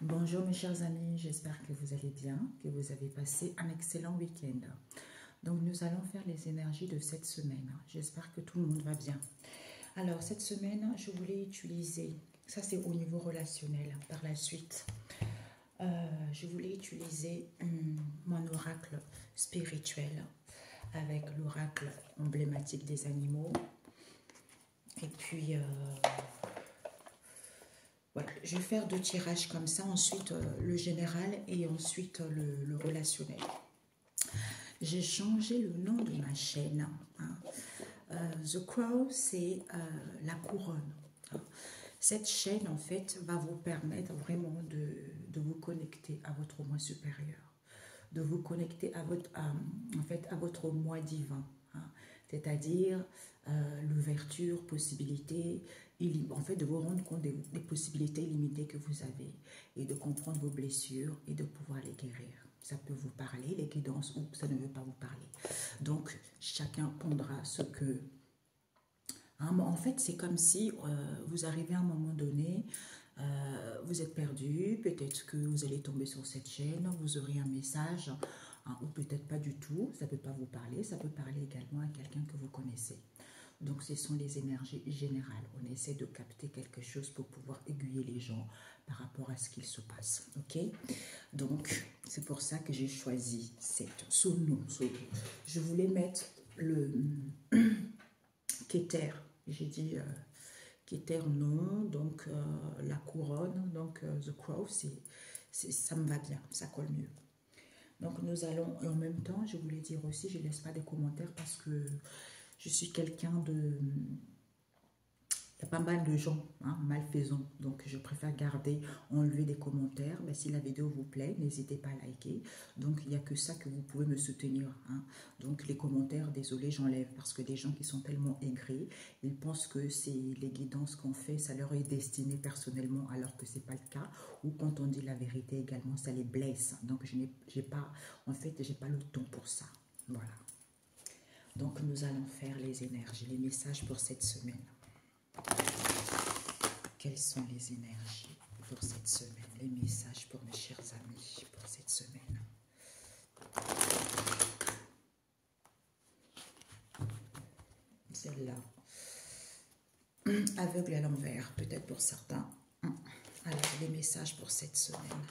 Bonjour mes chers amis, j'espère que vous allez bien, que vous avez passé un excellent week-end. Donc nous allons faire les énergies de cette semaine. J'espère que tout le monde va bien. Alors cette semaine, je voulais utiliser, ça c'est au niveau relationnel, par la suite. Je voulais utiliser mon oracle spirituel avec l'oracle emblématique des animaux. Et puis... voilà, je vais faire 2 tirages comme ça, ensuite le général et ensuite le relationnel. J'ai changé le nom de ma chaîne. The Crow, c'est la couronne. Cette chaîne, en fait, va vous permettre vraiment de vous connecter à votre moi supérieur, de vous connecter à votre, en fait, à votre moi divin. C'est-à-dire l'ouverture, possibilité, en fait de vous rendre compte des possibilités illimitées que vous avez et de comprendre vos blessures et de pouvoir les guérir. Ça peut vous parler, les guidances, ou ça ne veut pas vous parler. Donc, chacun prendra ce que... en fait, c'est comme si vous arrivez à un moment donné, vous êtes perdu, peut-être que vous allez tomber sur cette chaîne, vous aurez un message, ou peut-être pas du tout, ça ne peut pas vous parler, ça peut parler également à quelqu'un que vous connaissez. Donc, ce sont les énergies générales. On essaie de capter quelque chose pour pouvoir aiguiller les gens par rapport à ce qu'il se passe. Ok? Donc, c'est pour ça que j'ai choisi ce nom. Je voulais mettre le Keter. J'ai dit Keter non, donc la couronne, donc The Crow, ça me va bien, ça colle mieux. Donc, nous allons, et en même temps, je voulais dire aussi, je ne laisse pas des commentaires parce que je suis quelqu'un de... Il y a pas mal de gens malfaisants, donc je préfère garder, enlever des commentaires. Mais si la vidéo vous plaît, n'hésitez pas à liker. Donc il n'y a que ça que vous pouvez me soutenir. Donc les commentaires, désolé, j'enlève parce que des gens qui sont tellement aigris, ils pensent que c'est les guidances qu'on fait, ça leur est destiné personnellement, alors que ce n'est pas le cas. Ou quand on dit la vérité également, ça les blesse. Donc j'ai pas le temps pour ça. Voilà. Donc nous allons faire les énergies, les messages pour cette semaine. Quelles sont les énergies pour cette semaine? Les messages pour mes chers amis pour cette semaine. Celle-là. Aveugle à l'envers, peut-être pour certains. Alors, les messages pour cette semaine.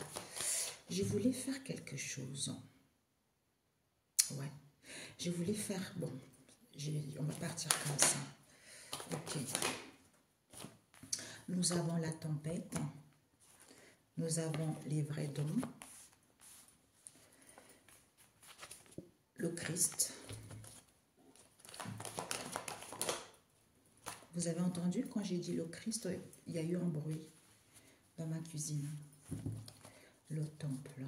Je voulais faire quelque chose. Ouais. Je voulais faire... Bon, on va partir comme ça. Ok. Nous avons la tempête, nous avons les vrais dons, le Christ. Vous avez entendu quand j'ai dit le Christ, il y a eu un bruit dans ma cuisine. Le temple.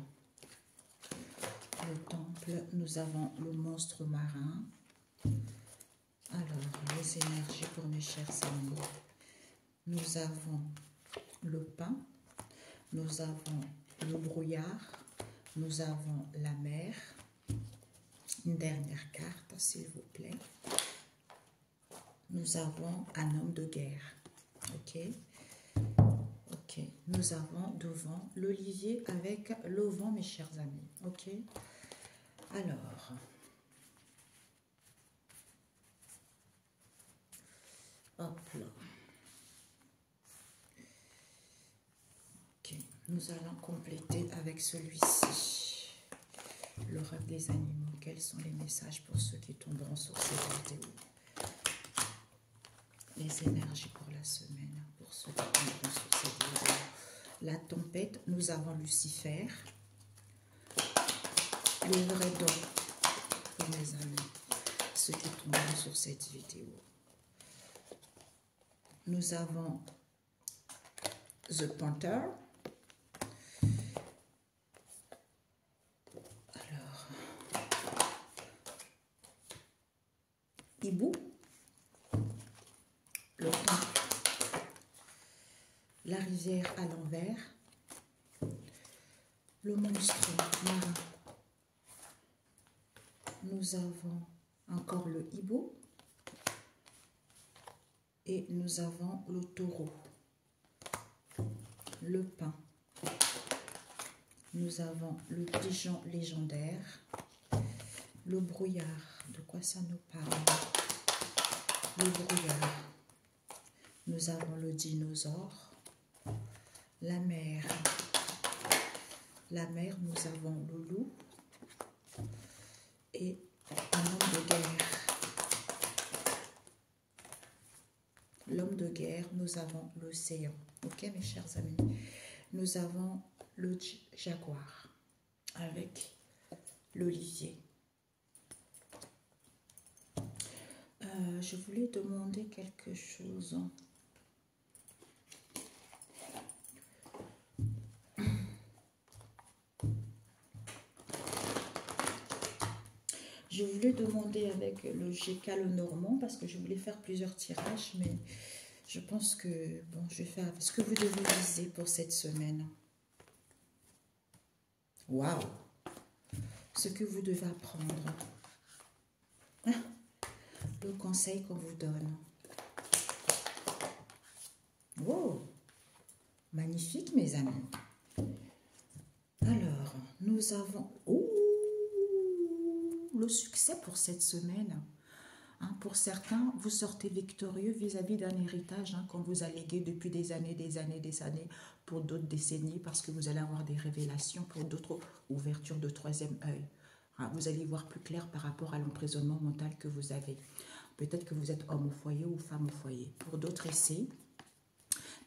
Le temple, nous avons le monstre marin. Alors, les énergies pour mes chers amis. Nous avons le pain, nous avons le brouillard, nous avons la mer. Une dernière carte, s'il vous plaît. Nous avons un homme de guerre. Ok. Ok. Nous avons devant l'olivier avec le vent, mes chers amis. Ok. Alors. Hop là. Nous allons compléter avec celui-ci. L'oracle des animaux. Quels sont les messages pour ceux qui tomberont sur cette vidéo? Les énergies pour la semaine. Pour ceux qui tomberont sur cette vidéo. La tempête, nous avons Lucifer. Les vrais dons pour mes amis. Ceux qui tomberont sur cette vidéo. Nous avons The Panther. Hibou, le temps, la rivière à l'envers, le monstre marin. Nous avons encore le hibou et nous avons le taureau, le pain, Nous avons le pigeon légendaire. Le brouillard, de quoi ça nous parle? Le brouillard. Nous avons le dinosaure. La mer. La mer, nous avons le loup. Et un homme de guerre. L'homme de guerre, nous avons l'océan. Ok, mes chers amis? Nous avons le jaguar avec l'olivier. Je voulais demander quelque chose. Je voulais demander avec le GK le normand parce que je voulais faire plusieurs tirages, mais je pense que, bon, je vais faire ce que vous devez viser pour cette semaine. Waouh! Ce que vous devez apprendre. Ah, le conseil qu'on vous donne. Wow! Magnifique, mes amis. Alors, nous avons... Oh, le succès pour cette semaine. Hein, pour certains, vous sortez victorieux vis-à-vis d'un héritage qu'on vous a légué depuis des années. Pour d'autres décennies, parce que vous allez avoir des révélations. Pour d'autres, ouverture de troisième œil. Hein, vous allez voir plus clair par rapport à l'emprisonnement mental que vous avez. Peut-être que vous êtes homme au foyer ou femme au foyer. Pour d'autres ici,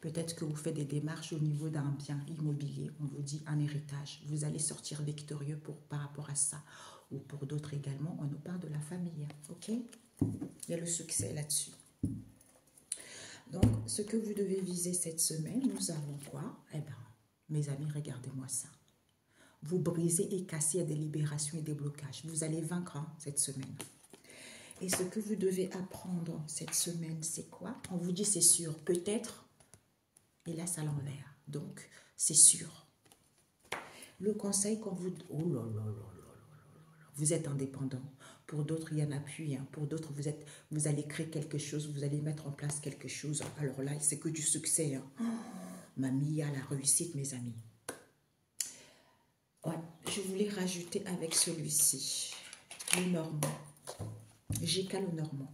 peut-être que vous faites des démarches au niveau d'un bien immobilier. On vous dit un héritage. Vous allez sortir victorieux par rapport à ça. Ou pour d'autres également, on nous parle de la famille. Ok? Il y a le succès là-dessus. Donc, ce que vous devez viser cette semaine, nous avons quoi? Eh bien, mes amis, regardez-moi ça. Vous brisez et cassez des libérations et des blocages. Vous allez vaincre cette semaine. Et ce que vous devez apprendre cette semaine, c'est quoi? On vous dit c'est sûr, peut-être, et là, c'est à l'envers. Donc, c'est sûr. Le conseil qu'on vous... Oh là là là là. Vous êtes indépendant. Pour d'autres, il y a un appui. Pour d'autres, vous allez créer quelque chose, vous allez mettre en place quelque chose. Alors là, c'est que du succès. Oh, mamie, il y a la réussite, mes amis. Ouais, je voulais rajouter avec celui-ci, le normand. GK le normand.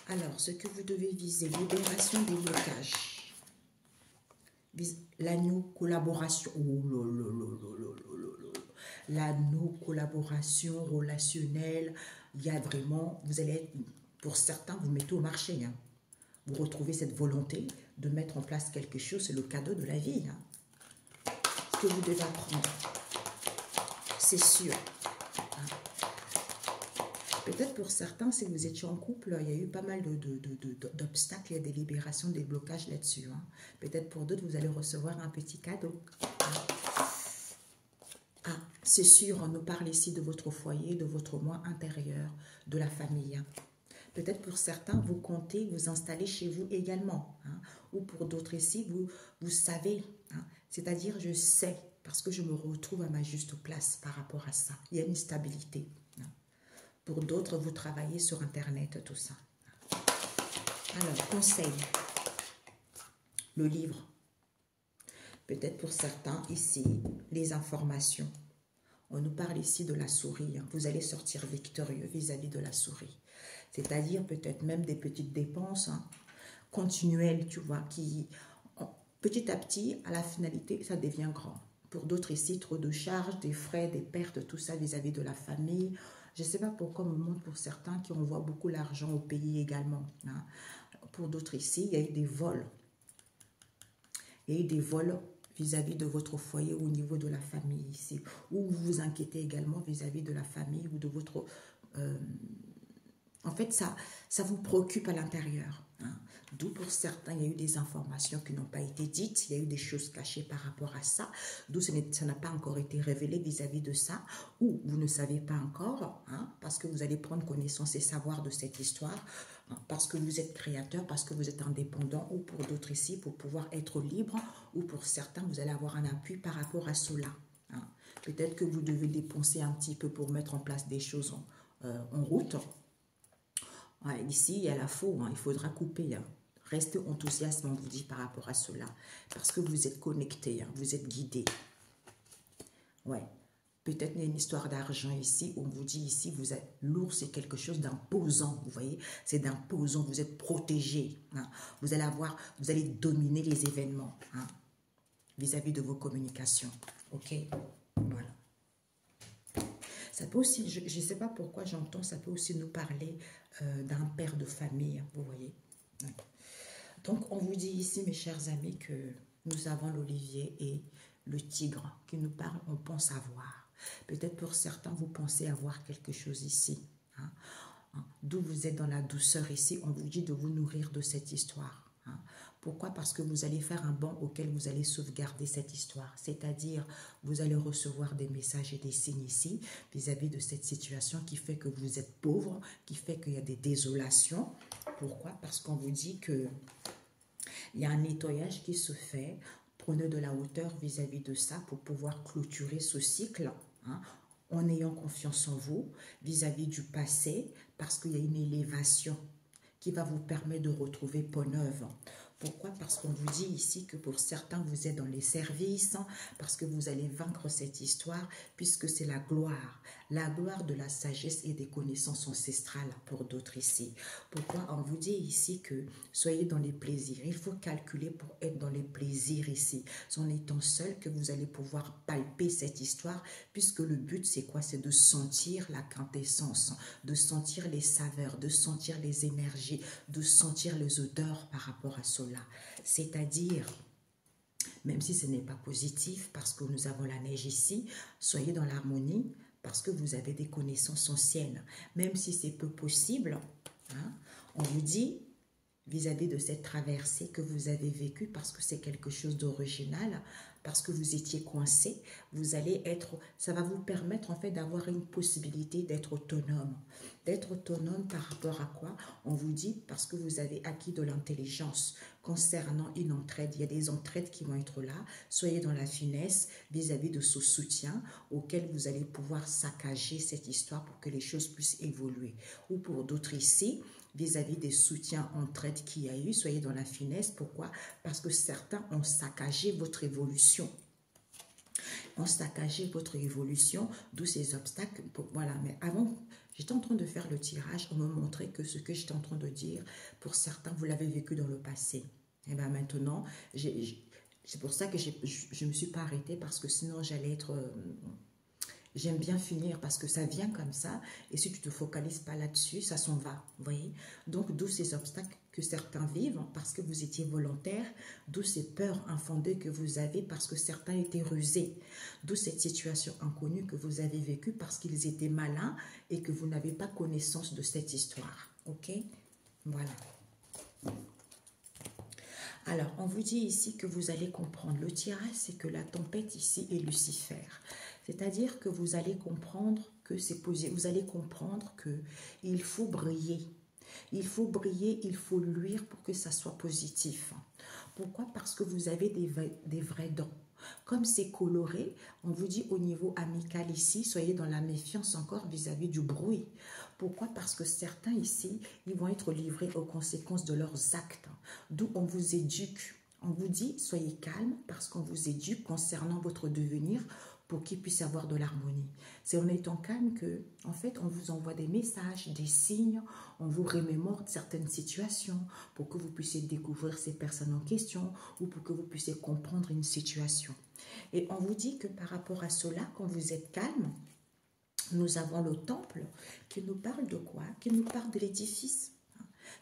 Alors, ce que vous devez viser, libération des blocages. L'agneau collaboration. Oh là là là là là là. La non-collaboration relationnelle, il y a vraiment, vous allez être, pour certains, vous mettez au marché. Vous retrouvez cette volonté de mettre en place quelque chose, c'est le cadeau de la vie. Ce que vous devez apprendre, c'est sûr. Peut-être pour certains, si vous étiez en couple, il y a eu pas mal d'obstacles, il y a des libérations, des blocages là-dessus. Peut-être pour d'autres, vous allez recevoir un petit cadeau. Ah, c'est sûr, on nous parle ici de votre foyer, de votre moi intérieur, de la famille. Peut-être pour certains, vous comptez vous installer chez vous également. Ou pour d'autres ici, vous savez. C'est-à-dire, je sais, parce que je me retrouve à ma juste place par rapport à ça. Il y a une stabilité. Pour d'autres, vous travaillez sur Internet, tout ça. Alors, conseil. Le livre. Peut-être pour certains, ici, les informations. On nous parle ici de la souris. Vous allez sortir victorieux vis-à-vis de la souris. C'est-à-dire peut-être même des petites dépenses continuelles, tu vois, qui, petit à petit, à la finalité, ça devient grand. Pour d'autres ici, trop de charges, des frais, des pertes, tout ça vis-à-vis de la famille. Je ne sais pas pourquoi on me montre pour certains qui envoient beaucoup l'argent au pays également. Pour d'autres ici, il y a eu des vols. Il y a eu des vols vis-à-vis de votre foyer ou au niveau de la famille ici. Ou vous vous inquiétez également vis-à-vis de la famille ou de votre... en fait, ça vous préoccupe à l'intérieur. D'où pour certains, il y a eu des informations qui n'ont pas été dites. Il y a eu des choses cachées par rapport à ça. D'où ça n'a pas encore été révélé vis-à-vis de ça. Ou vous ne savez pas encore, parce que vous allez prendre connaissance et savoir de cette histoire. Parce que vous êtes créateur, parce que vous êtes indépendant, ou pour d'autres ici, pour pouvoir être libre, ou pour certains, vous allez avoir un appui par rapport à cela. Peut-être que vous devez dépenser un petit peu pour mettre en place des choses en route. Ici, il y a la faux, il faudra couper. Restez enthousiaste, on vous dit, par rapport à cela. Parce que vous êtes connecté, vous êtes guidé. Ouais. Peut-être il y a une histoire d'argent ici, on vous dit ici, vous êtes lourd, c'est quelque chose d'imposant, vous voyez, c'est d'imposant, vous êtes protégé, hein. Vous allez avoir, vous allez dominer les événements, hein, vis-à-vis de vos communications, ok, voilà. Ça peut aussi, je ne sais pas pourquoi j'entends, ça peut aussi nous parler d'un père de famille, vous voyez. Ouais. Donc, on vous dit ici, mes chers amis, que nous avons l'olivier et le tigre qui nous parle, on pense avoir. Peut-être pour certains, vous pensez avoir quelque chose ici, hein. D'où vous êtes dans la douceur ici, on vous dit de vous nourrir de cette histoire, hein. Pourquoi? Parce que vous allez faire un banc auquel vous allez sauvegarder cette histoire. C'est-à-dire, vous allez recevoir des messages et des signes ici vis-à-vis de cette situation qui fait que vous êtes pauvre, qui fait qu'il y a des désolations. Pourquoi? Parce qu'on vous dit que il y a un nettoyage qui se fait. Prenez de la hauteur vis-à-vis de ça pour pouvoir clôturer ce cycle, hein, en ayant confiance en vous vis-à-vis du passé, parce qu'il y a une élévation qui va vous permettre de retrouver peau neuve. Pourquoi? Parce qu'on vous dit ici que pour certains, vous êtes dans les services, parce que vous allez vaincre cette histoire, puisque c'est la gloire de la sagesse et des connaissances ancestrales pour d'autres ici. Pourquoi? On vous dit ici que soyez dans les plaisirs. Il faut calculer pour être dans les plaisirs ici. C'est en étant seul que vous allez pouvoir palper cette histoire, puisque le but, c'est quoi? C'est de sentir la quintessence, de sentir les saveurs, de sentir les énergies, de sentir les odeurs par rapport à cela. C'est-à-dire, même si ce n'est pas positif, parce que nous avons la neige ici, soyez dans l'harmonie, parce que vous avez des connaissances anciennes. Même si c'est peu possible, hein, on vous dit, vis-à-vis de cette traversée que vous avez vécue, parce que c'est quelque chose d'original, parce que vous étiez coincé, vous allez être, ça va vous permettre en fait d'avoir une possibilité d'être autonome. D'être autonome par rapport à quoi? On vous dit parce que vous avez acquis de l'intelligence concernant une entraide. Il y a des entraides qui vont être là. Soyez dans la finesse vis-à-vis de ce soutien auquel vous allez pouvoir saccager cette histoire pour que les choses puissent évoluer. Ou pour d'autres ici, vis-à-vis des soutiens entraide qu'il y a eu, soyez dans la finesse. Pourquoi? Parce que certains ont saccagé votre évolution. Ont saccagé votre évolution, d'où ces obstacles. Voilà, mais avant, j'étais en train de faire le tirage, on me montrait que ce que j'étais en train de dire, pour certains, vous l'avez vécu dans le passé. Et bien maintenant, c'est pour ça que je ne me suis pas arrêtée, parce que sinon j'allais être... J'aime bien finir parce que ça vient comme ça, et si tu ne te focalises pas là-dessus, ça s'en va, vous voyez. Donc, d'où ces obstacles que certains vivent parce que vous étiez volontaire, d'où ces peurs infondées que vous avez parce que certains étaient rusés, d'où cette situation inconnue que vous avez vécue parce qu'ils étaient malins et que vous n'avez pas connaissance de cette histoire, ok? Voilà. Alors, on vous dit ici que vous allez comprendre. Le tirage, c'est que la tempête ici est Lucifer. C'est-à-dire que vous allez comprendre que c'est positif. Vous allez comprendre qu'il faut briller. Il faut briller, il faut luire pour que ça soit positif. Pourquoi? Parce que vous avez des vrais dons. Comme c'est coloré, on vous dit au niveau amical ici, soyez dans la méfiance encore vis-à-vis du bruit. Pourquoi? Parce que certains ici, ils vont être livrés aux conséquences de leurs actes. D'où on vous éduque. On vous dit, soyez calme parce qu'on vous éduque concernant votre devenir pour qu'il puisse y avoir de l'harmonie. C'est en étant calme que, en fait, on vous envoie des messages, des signes, on vous remémore certaines situations pour que vous puissiez découvrir ces personnes en question ou pour que vous puissiez comprendre une situation. Et on vous dit que par rapport à cela, quand vous êtes calme, nous avons le temple qui nous parle de quoi? Qui nous parle de l'édifice.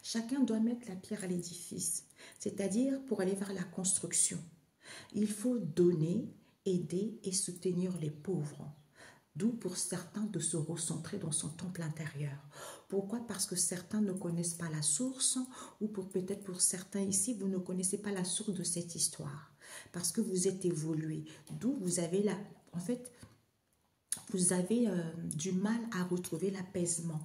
Chacun doit mettre la pierre à l'édifice, c'est-à-dire pour aller vers la construction. Il faut donner, aider et soutenir les pauvres. D'où pour certains de se recentrer dans son temple intérieur. Pourquoi? Parce que certains ne connaissent pas la source, ou peut-être pour certains ici, vous ne connaissez pas la source de cette histoire. Parce que vous êtes évolué. D'où vous avez en fait, vous avez du mal à retrouver l'apaisement.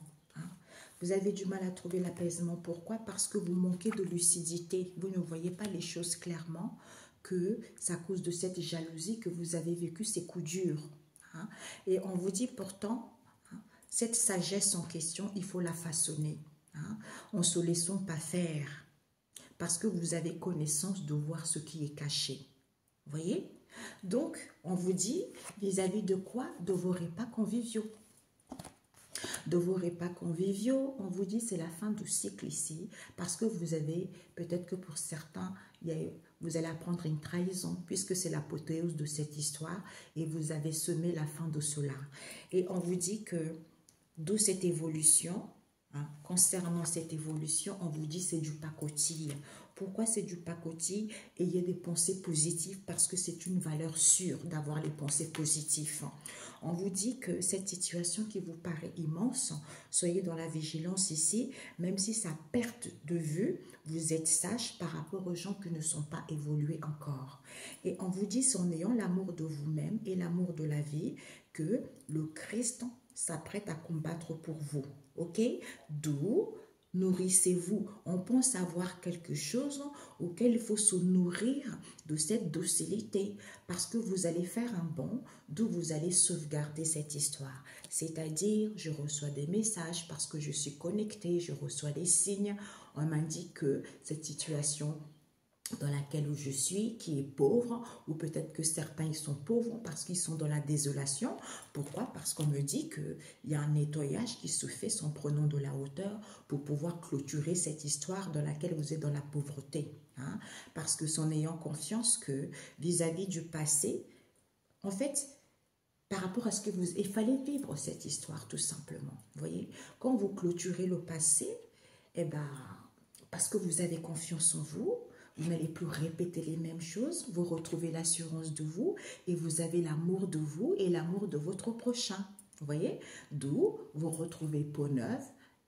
Vous avez du mal à trouver l'apaisement. Pourquoi? Parce que vous manquez de lucidité. Vous ne voyez pas les choses clairement, que c'est à cause de cette jalousie que vous avez vécu ces coups durs. Et on vous dit pourtant, cette sagesse en question, il faut la façonner. En se laissant pas faire. Parce que vous avez connaissance de voir ce qui est caché. Vous voyez? Donc, on vous dit vis-à-vis de quoi? De vos repas conviviaux. De vos repas conviviaux, on vous dit c'est la fin du cycle ici, parce que vous avez, peut-être que pour certains, vous allez apprendre une trahison, puisque c'est l'apothéose de cette histoire, et vous avez semé la fin de cela. Et on vous dit que, d'où cette évolution, hein, concernant cette évolution, on vous dit c'est du pacotille. Pourquoi c'est du pacotille? Ayez des pensées positives, parce que c'est une valeur sûre d'avoir les pensées positives. On vous dit que cette situation qui vous paraît immense, soyez dans la vigilance ici, même si ça perte de vue, vous êtes sage par rapport aux gens qui ne sont pas évolués encore. Et on vous dit, c'est en ayant l'amour de vous-même et l'amour de la vie que le Christ s'apprête à combattre pour vous. Ok? D'où nourrissez-vous. On pense avoir quelque chose auquel il faut se nourrir de cette docilité parce que vous allez faire un bond d'où vous allez sauvegarder cette histoire. C'est-à-dire, je reçois des messages parce que je suis connectée, je reçois des signes. On m'indique que cette situation dans laquelle je suis, qui est pauvre, ou peut-être que certains ils sont pauvres parce qu'ils sont dans la désolation. Pourquoi? Parce qu'on me dit qu'il y a un nettoyage qui se fait en prenant de la hauteur pour pouvoir clôturer cette histoire dans laquelle vous êtes dans la pauvreté. Hein? Parce que c'est en ayant confiance que vis-à-vis du passé, en fait, par rapport à ce que vous... Il fallait vivre cette histoire tout simplement. Vous voyez? Quand vous clôturez le passé, eh ben, parce que vous avez confiance en vous, vous n'allez plus répéter les mêmes choses, vous retrouvez l'assurance de vous et vous avez l'amour de vous et l'amour de votre prochain. Vous voyez? D'où vous retrouvez peau neuve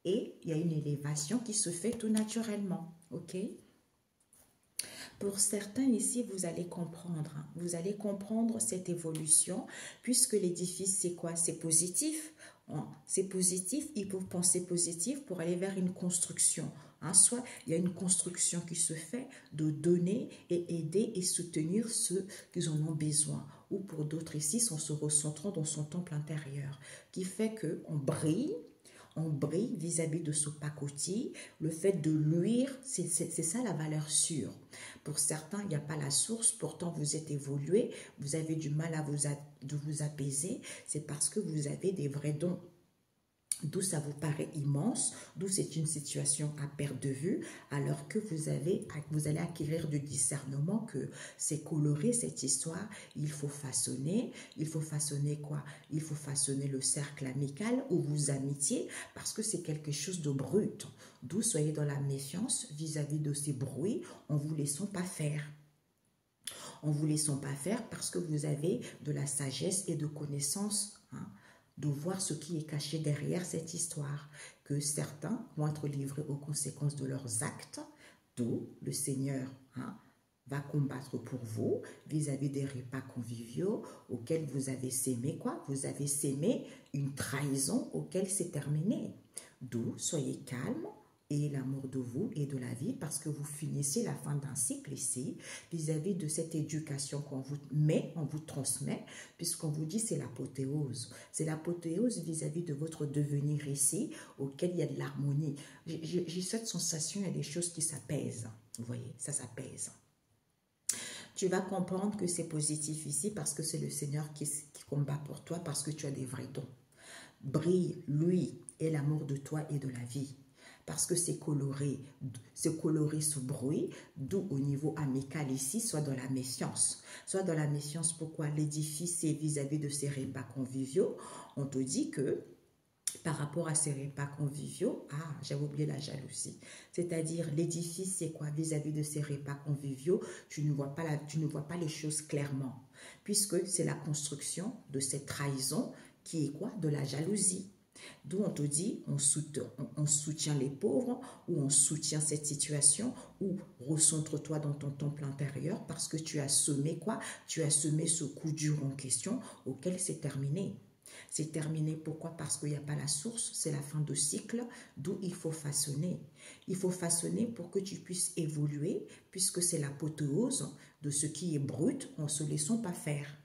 et il y a une élévation qui se fait tout naturellement. Ok? Pour certains ici, vous allez comprendre. Vous allez comprendre cette évolution puisque l'édifice, c'est quoi? C'est positif. C'est positif, il faut penser positif pour aller vers une construction. Hein, soit il y a une construction qui se fait de donner et aider et soutenir ceux qui en ont besoin. Ou pour d'autres ici, en se recentrant dans son temple intérieur, qui fait qu'on brille. On brille vis-à-vis de ce pacotille. Le fait de luire, c'est ça la valeur sûre. Pour certains, il n'y a pas la source, pourtant vous êtes évolué, vous avez du mal à vous apaiser, c'est parce que vous avez des vrais dons. D'où ça vous paraît immense, d'où c'est une situation à perte de vue, alors que vous allez acquérir du discernement que c'est coloré cette histoire, il faut façonner quoi? Il faut façonner le cercle amical ou vos amitiés, parce que c'est quelque chose de brut. D'où soyez dans la méfiance vis-à-vis de ces bruits, en vous laissant pas faire. En vous laissant pas faire parce que vous avez de la sagesse et de connaissance, hein, de voir ce qui est caché derrière cette histoire, que certains vont être livrés aux conséquences de leurs actes, d'où le Seigneur va combattre pour vous vis-à-vis des repas conviviaux auxquels vous avez sémé quoi? Vous avez sémé une trahison auquel c'est terminé. D'où soyez calme et l'amour de vous et de la vie parce que vous finissez la fin d'un cycle ici vis-à-vis de cette éducation qu'on vous met, on vous transmet, puisqu'on vous dit c'est l'apothéose. C'est l'apothéose vis-à-vis de votre devenir ici auquel il y a de l'harmonie. J'ai cette sensation, il y a des choses qui s'apaisent. Vous voyez, ça s'apaise. Tu vas comprendre que c'est positif ici parce que c'est le Seigneur qui combat pour toi parce que tu as des vrais dons. Brille, lui, et l'amour de toi et de la vie. Parce que c'est coloré ce bruit, d'où au niveau amical ici, soit dans la méfiance. Soit dans la méfiance, pourquoi? L'édifice, c'est vis-à-vis de ces repas conviviaux. On te dit que par rapport à ces repas conviviaux, j'avais oublié la jalousie. C'est-à-dire, l'édifice, c'est quoi? Vis-à-vis de ces repas conviviaux, tu ne vois pas les choses clairement. Puisque c'est la construction de cette trahison qui est quoi? De la jalousie. D'où on te dit, on soutient les pauvres, ou on soutient cette situation, ou recentre-toi dans ton temple intérieur parce que tu as semé quoi? Tu as semé ce coup dur en question auquel c'est terminé. C'est terminé, pourquoi? Parce qu'il n'y a pas la source, c'est la fin de cycle, d'où il faut façonner. Il faut façonner pour que tu puisses évoluer, puisque c'est l'apothéose de ce qui est brut, en ne se laissant pas faire.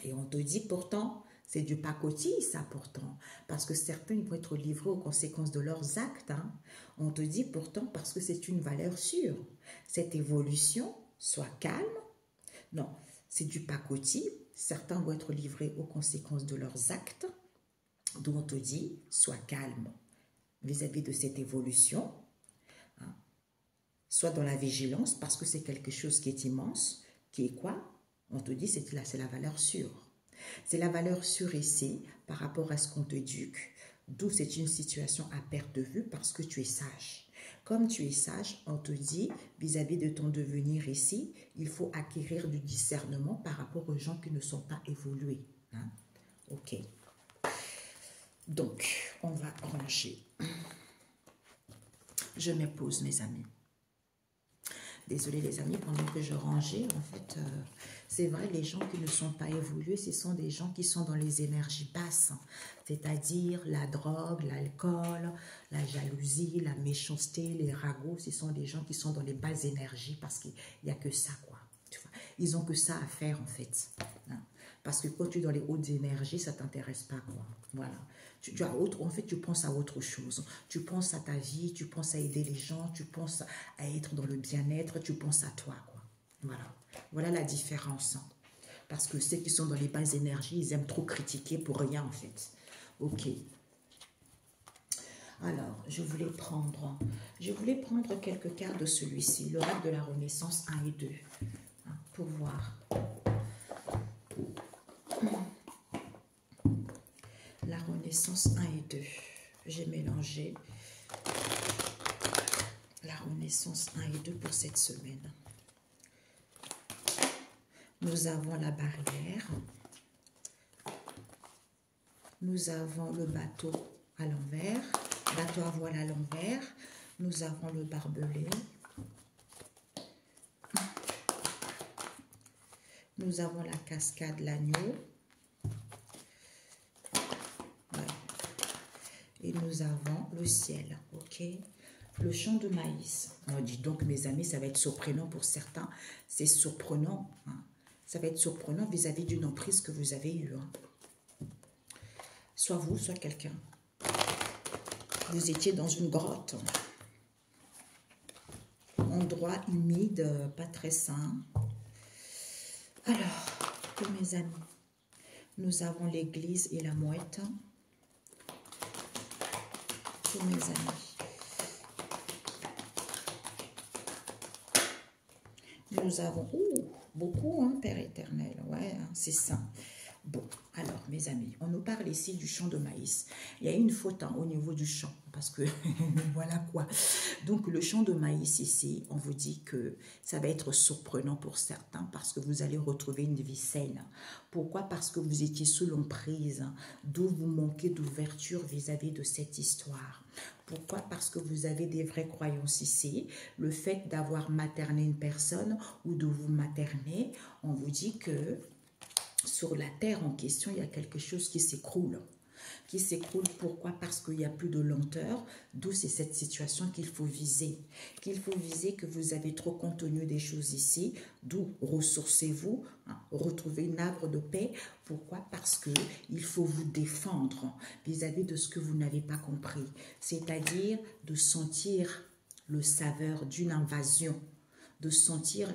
Et on te dit pourtant, c'est du pacotille ça pourtant, parce que certains vont être livrés aux conséquences de leurs actes. Hein. On te dit pourtant parce que c'est une valeur sûre. Cette évolution, sois calme, Non, c'est du pacotille. Certains vont être livrés aux conséquences de leurs actes. D'où on te dit, sois calme vis-à-vis de cette évolution. Hein. Sois dans la vigilance parce que c'est quelque chose qui est immense. Qui est quoi? On te dit, c'est la valeur sûre. C'est la valeur sûre ici par rapport à ce qu'on t'éduque. D'où c'est une situation à perte de vue parce que tu es sage. Comme tu es sage, on te dit, vis-à-vis de ton devenir ici, il faut acquérir du discernement par rapport aux gens qui ne sont pas évolués. Hein? Ok. Donc, on va ranger. Je me pose, mes amis. Désolée, les amis, pendant que je rangeais, en fait, c'est vrai, les gens qui ne sont pas évolués, ce sont des gens qui sont dans les énergies basses, c'est-à-dire la drogue, l'alcool, la jalousie, la méchanceté, les ragots, ce sont des gens qui sont dans les basses énergies parce qu'il n'y a que ça, quoi. Tu vois. Ils n'ont que ça à faire, en fait. Hein. Parce que quand tu es dans les hautes énergies, ça ne t'intéresse pas, quoi. Voilà. En fait, tu penses à autre chose. Tu penses à ta vie, tu penses à aider les gens, tu penses à être dans le bien-être, tu penses à toi, quoi. Voilà. Voilà la différence. Parce que ceux qui sont dans les basses énergies, ils aiment trop critiquer pour rien, en fait. Ok. Alors, je voulais prendre quelques cartes de celui-ci, l'oracle de la Renaissance 1 et 2, hein, pour voir. La Renaissance 1 et 2. J'ai mélangé la Renaissance 1 et 2 pour cette semaine. Nous avons la barrière. Nous avons le bateau à l'envers. Bateau à voile à l'envers. Nous avons le barbelé. Nous avons la cascade, l'agneau. Et nous avons le ciel, ok? Le champ de maïs. On dit donc, mes amis, ça va être surprenant pour certains. C'est surprenant. Hein? Ça va être surprenant vis-à-vis d'une emprise que vous avez eue. Hein? Soit vous, soit quelqu'un. Vous étiez dans une grotte. Endroit humide, pas très sain. Alors, mes amis, nous avons l'église et la mouette. Mes amis. Nous avons beaucoup, hein, Père éternel, ouais, hein, c'est ça. Bon, alors, mes amis, on nous parle ici du champ de maïs. Il y a une faute hein, au niveau du champ, parce que voilà quoi. Donc, le champ de maïs ici, on vous dit que ça va être surprenant pour certains, parce que vous allez retrouver une vie saine. Pourquoi? Parce que vous étiez sous l'emprise, d'où vous manquez d'ouverture vis-à-vis de cette histoire. Pourquoi? Parce que vous avez des vraies croyances ici. Le fait d'avoir materné une personne ou de vous materner, on vous dit que sur la terre en question, il y a quelque chose qui s'écroule. Qui s'écroule, pourquoi? Parce qu'il n'y a plus de lenteur, d'où c'est cette situation qu'il faut viser. Qu'il faut viser que vous avez trop contenu des choses ici, d'où ressourcez-vous, hein, retrouvez une arbre de paix. Pourquoi? Parce qu'il faut vous défendre vis-à-vis de ce que vous n'avez pas compris. C'est-à-dire de sentir le saveur d'une invasion, de sentir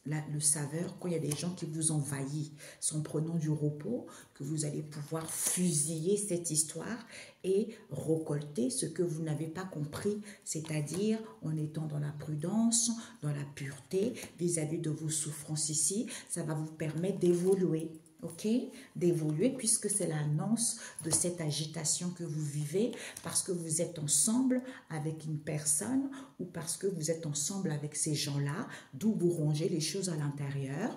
le saveur quand il y a des gens qui vous envahissent. C'est en prenant du repos que vous allez pouvoir fusiller cette histoire et récolter ce que vous n'avez pas compris, c'est-à-dire en étant dans la prudence, dans la pureté, vis-à-vis de vos souffrances ici, ça va vous permettre d'évoluer. Ok, d'évoluer puisque c'est l'annonce de cette agitation que vous vivez parce que vous êtes ensemble avec une personne ou parce que vous êtes ensemble avec ces gens-là, d'où vous rangez les choses à l'intérieur.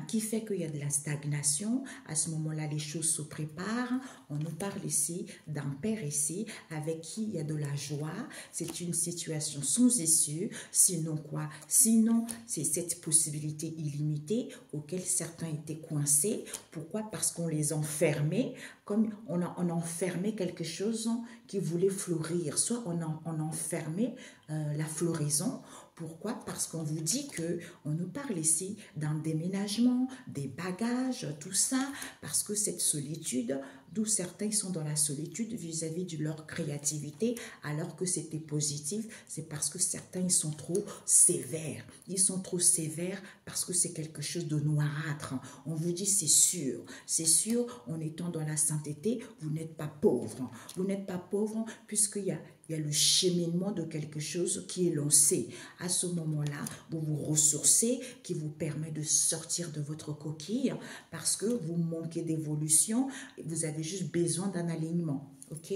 Qui fait qu'il y a de la stagnation. À ce moment-là, les choses se préparent. On nous parle ici d'un père ici avec qui il y a de la joie. C'est une situation sans issue. Sinon quoi? Sinon, c'est cette possibilité illimitée auquel certains étaient coincés. Pourquoi? Parce qu'on les enfermait, comme on enfermait quelque chose qui voulait fleurir. Soit on enfermait la floraison. Pourquoi? Parce qu'on vous dit que on nous parle ici d'un déménagement, des bagages, tout ça, parce que cette solitude D'où certains sont dans la solitude vis-à-vis de leur créativité, alors que c'était positif. C'est parce que certains, ils sont trop sévères. Ils sont trop sévères parce que c'est quelque chose de noirâtre. On vous dit c'est sûr. C'est sûr, en étant dans la sainteté, vous n'êtes pas pauvre. Vous n'êtes pas pauvre puisqu'il y a le cheminement de quelque chose qui est lancé. À ce moment-là, vous vous ressourcez, qui vous permet de sortir de votre coquille parce que vous manquez d'évolution. Vous avez juste besoin d'un alignement. OK?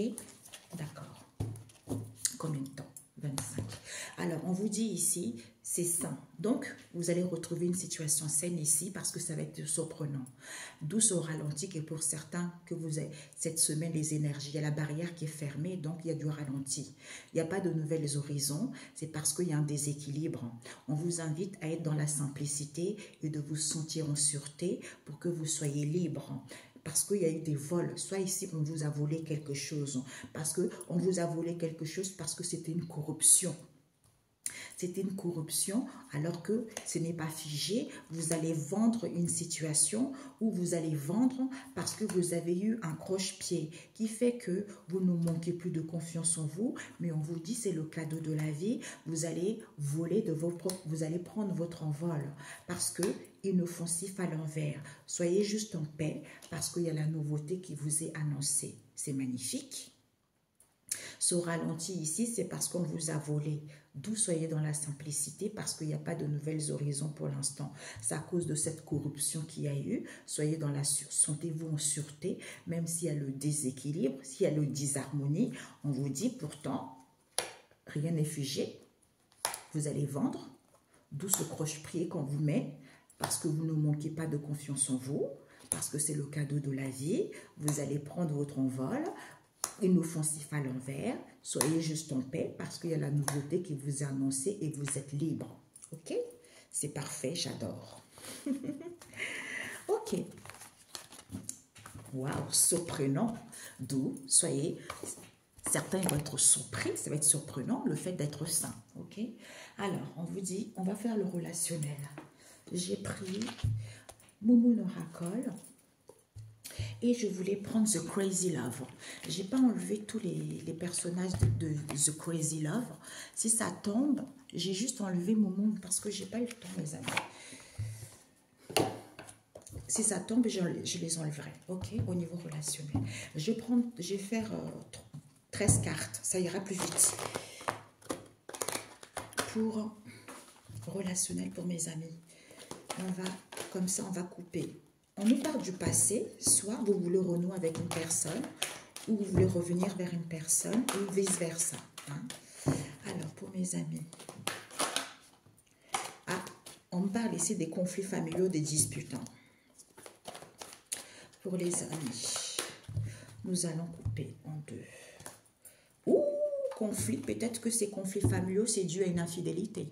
D'accord. Combien de temps? 25. Alors, on vous dit ici, c'est sain. Donc, vous allez retrouver une situation saine ici parce que ça va être surprenant. D'où ce ralenti qui est pour certains que vous avez cette semaine les énergies. Il y a la barrière qui est fermée, donc il y a du ralenti. Il n'y a pas de nouvelles horizons, c'est parce qu'il y a un déséquilibre. On vous invite à être dans la simplicité et de vous sentir en sûreté pour que vous soyez libre. Parce qu'il y a eu des vols, soit ici on vous a volé quelque chose, parce qu'on vous a volé quelque chose parce que c'était une corruption. C'était une corruption alors que ce n'est pas figé. Vous allez vendre une situation où vous allez vendre parce que vous avez eu un croche-pied qui fait que vous ne manquez plus de confiance en vous, mais on vous dit c'est le cadeau de la vie. Vous allez voler de vos propres, vous allez prendre votre envol parce que inoffensif à l'envers. Soyez juste en paix parce qu'il y a la nouveauté qui vous est annoncée. C'est magnifique. Ce ralenti ici, c'est parce qu'on vous a volé. D'où soyez dans la simplicité parce qu'il n'y a pas de nouvelles horizons pour l'instant. C'est à cause de cette corruption qu'il y a eu. Soyez dans la sentez-vous en sûreté, même s'il y a le déséquilibre, s'il y a le disharmonie. On vous dit pourtant, rien n'est figé. Vous allez vendre. D'où ce croche-pied qu'on vous met parce que vous ne manquez pas de confiance en vous, parce que c'est le cadeau de la vie. Vous allez prendre votre envol. Inoffensif à l'envers, soyez juste en paix parce qu'il y a la nouveauté qui vous est annoncée et vous êtes libre. Ok? C'est parfait, j'adore. Ok. Waouh, surprenant. D'où, soyez, certains vont être surpris, ça va être surprenant le fait d'être sain. Ok? Alors, on vous dit, on va faire le relationnel. J'ai pris Moumou Oracle. Et je voulais prendre The Crazy Love. Je n'ai pas enlevé tous les personnages de The Crazy Love. Si ça tombe, j'ai juste enlevé Momo parce que je n'ai pas eu le temps, mes amis. Si ça tombe, je les enlèverai. OK? Au niveau relationnel. Je vais faire 13 cartes. Ça ira plus vite. Pour relationnel, pour mes amis. Comme ça, on va couper. On nous parle du passé, soit vous voulez renouer avec une personne, ou vous voulez revenir vers une personne, ou vice-versa. Hein? Alors, pour mes amis, on me parle ici des conflits familiaux, des disputes. Pour les amis, nous allons couper en deux. Ouh, conflit, peut-être que ces conflits familiaux, c'est dû à une infidélité.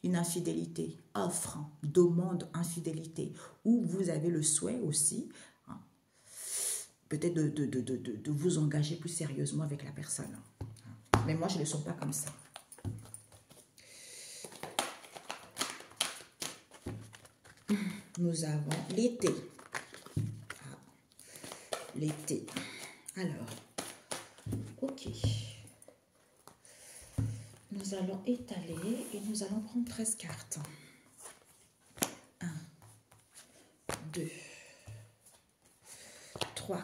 Une infidélité, offre, demande infidélité, ou vous avez le souhait aussi, peut-être de vous engager plus sérieusement avec la personne. Mais moi, je ne le sens pas comme ça. Nous avons l'été. L'été. Alors, ok. Nous allons étaler et nous allons prendre 13 cartes. 1, 2, 3,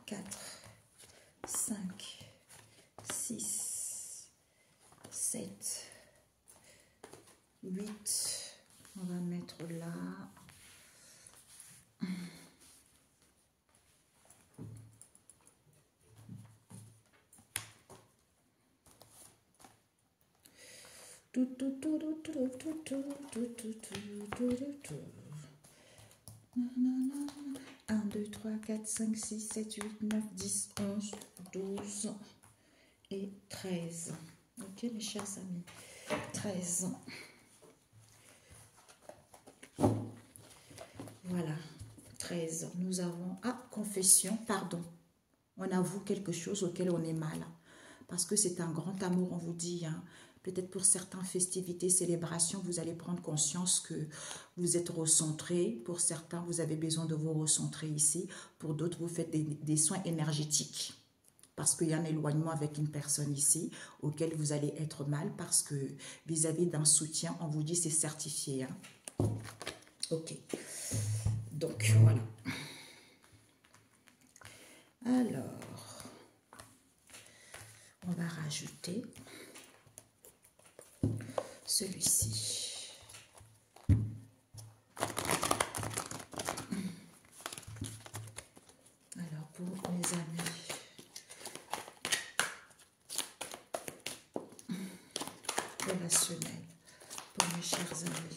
4, 5, 6, 7, 8. On va mettre là. Un, 2, 3, 4, 5, 6, 7, 8, 9, 10, 11, 12 et 13. Ok, mes chers amis. 13. Voilà. 13. Nous avons... confession, pardon. On avoue quelque chose auquel on est mal. Parce que c'est un grand amour, on vous dit, hein. Peut-être pour certaines festivités, célébrations, vous allez prendre conscience que vous êtes recentré. Pour certains, vous avez besoin de vous recentrer ici. Pour d'autres, vous faites des soins énergétiques. Parce qu'il y a un éloignement avec une personne ici auquel vous allez être mal parce que vis-à-vis d'un soutien, on vous dit c'est certifié. Hein? Ok. Donc, voilà. Alors, on va rajouter celui-ci. Alors, pour mes amis, relationnel, pour mes chers amis.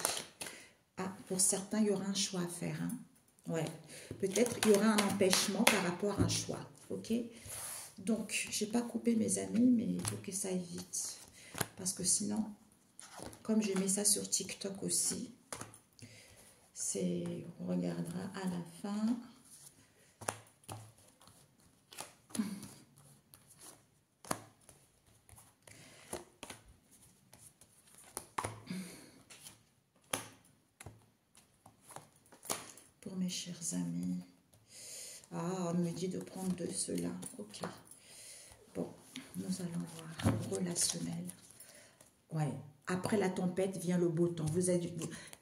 Ah, pour certains, il y aura un choix à faire. Hein? Ouais. Peut-être qu'il y aura un empêchement par rapport à un choix. Ok? Donc, je n'ai pas coupé mes amis, mais il faut que ça aille vite. Parce que sinon, comme je mets ça sur TikTok aussi, on regardera à la fin. Pour mes chers amis. Ah, on me dit de prendre de ceux-là. Ok. Bon, nous allons voir. Relationnel. Ouais. Après la tempête vient le beau temps.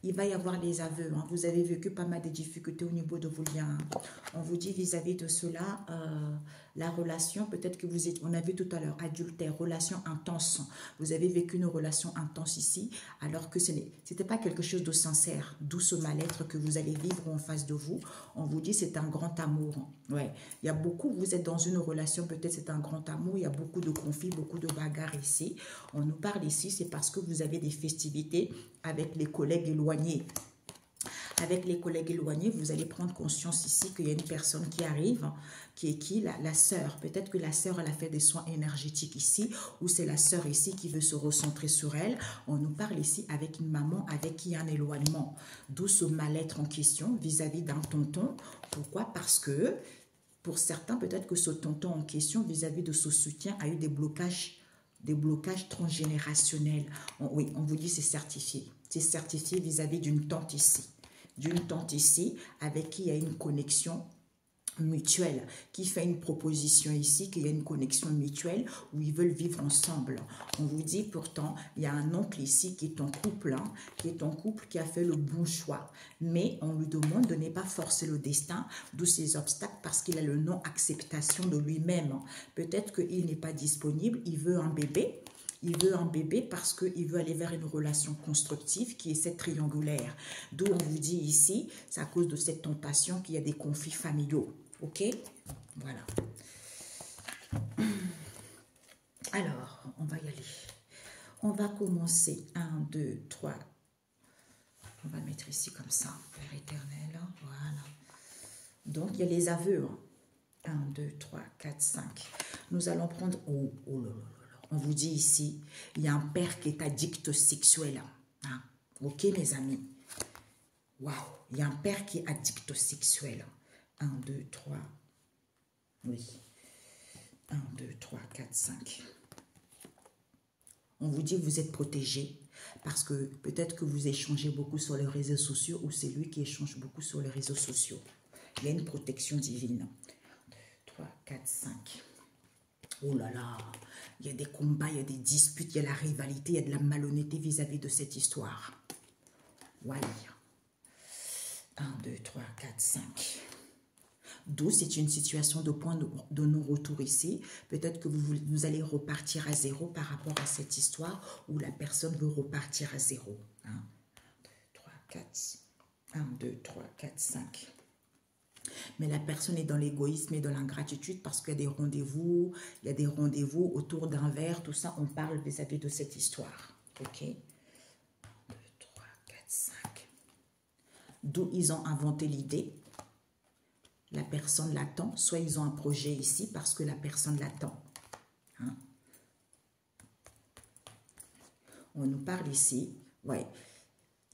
Il va y avoir les aveux. Hein. Vous avez vécu pas mal de difficultés au niveau de vos liens. On vous dit vis-à-vis de cela, la relation, peut-être que vous êtes, on a vu tout à l'heure, adultère, relation intense. Vous avez vécu une relation intense ici, alors que ce n'était pas quelque chose de sincère. D'où ce mal-être que vous allez vivre en face de vous. On vous dit c'est un grand amour. Ouais. Il y a beaucoup, vous êtes dans une relation, peut-être c'est un grand amour. Il y a beaucoup de conflits, beaucoup de bagarres ici. On nous parle ici, c'est parce que vous avez des festivités avec les collègues éloignés. Avec les collègues éloignés, vous allez prendre conscience ici qu'il y a une personne qui arrive, qui est qui? La sœur. Peut-être que la sœur, elle a fait des soins énergétiques ici, ou c'est la sœur ici qui veut se recentrer sur elle. On nous parle ici avec une maman avec qui il y a un éloignement. D'où ce mal-être en question vis-à-vis d'un tonton. Pourquoi? Parce que pour certains, peut-être que ce tonton en question vis-à-vis de ce soutien a eu des blocages transgénérationnels. Oui, on vous dit c'est certifié. C'est certifié vis-à-vis d'une tante ici. D'une tante ici avec qui il y a une connexion mutuelle, qui fait une proposition ici, qu'il y a une connexion mutuelle où ils veulent vivre ensemble. On vous dit pourtant, il y a un oncle ici qui est en couple, hein, qui a fait le bon choix. Mais on lui demande de ne pas forcer le destin, d'où ces obstacles, parce qu'il a le non-acceptation de lui-même. Peut-être qu'il n'est pas disponible, il veut un bébé. Il veut un bébé parce qu'il veut aller vers une relation constructive qui est cette triangulaire. D'où on vous dit ici, c'est à cause de cette tentation qu'il y a des conflits familiaux. Ok? Voilà. Alors, on va y aller. On va commencer. 1, 2, 3. On va le mettre ici comme ça. Père éternel. Voilà. Donc, il y a les aveux. 1, 2, 3, 4, 5. Nous allons prendre... Oh là là. On vous dit ici, il y a un père qui est addict sexuel. Hein? Ok, mes amis? Waouh! Il y a un père qui est addict sexuel. 1, 2, 3. Oui. 1, 2, 3, 4, 5. On vous dit que vous êtes protégé parce que peut-être que vous échangez beaucoup sur les réseaux sociaux ou c'est lui qui échange beaucoup sur les réseaux sociaux. Il y a une protection divine. 1, 2, 3, 4, 5. Oh là là, il y a des combats, il y a des disputes, il y a la rivalité, il y a de la malhonnêteté vis-à-vis de cette histoire. Voilà. 1, 2, 3, 4, 5. D'où c'est une situation de point de non-retour ici. Peut-être que vous allez repartir à zéro par rapport à cette histoire où la personne veut repartir à zéro. 1, 2, 3, 4. 1, 2, 3, 4, 5. Mais la personne est dans l'égoïsme et dans l'ingratitude parce qu'il y a des rendez-vous, autour d'un verre, tout ça, on parle vis-à-vis de cette histoire. Ok? 1, 2, 3, 4, 5. D'où ils ont inventé l'idée. La personne l'attend, soit ils ont un projet ici parce que la personne l'attend. Hein? On nous parle ici, ouais.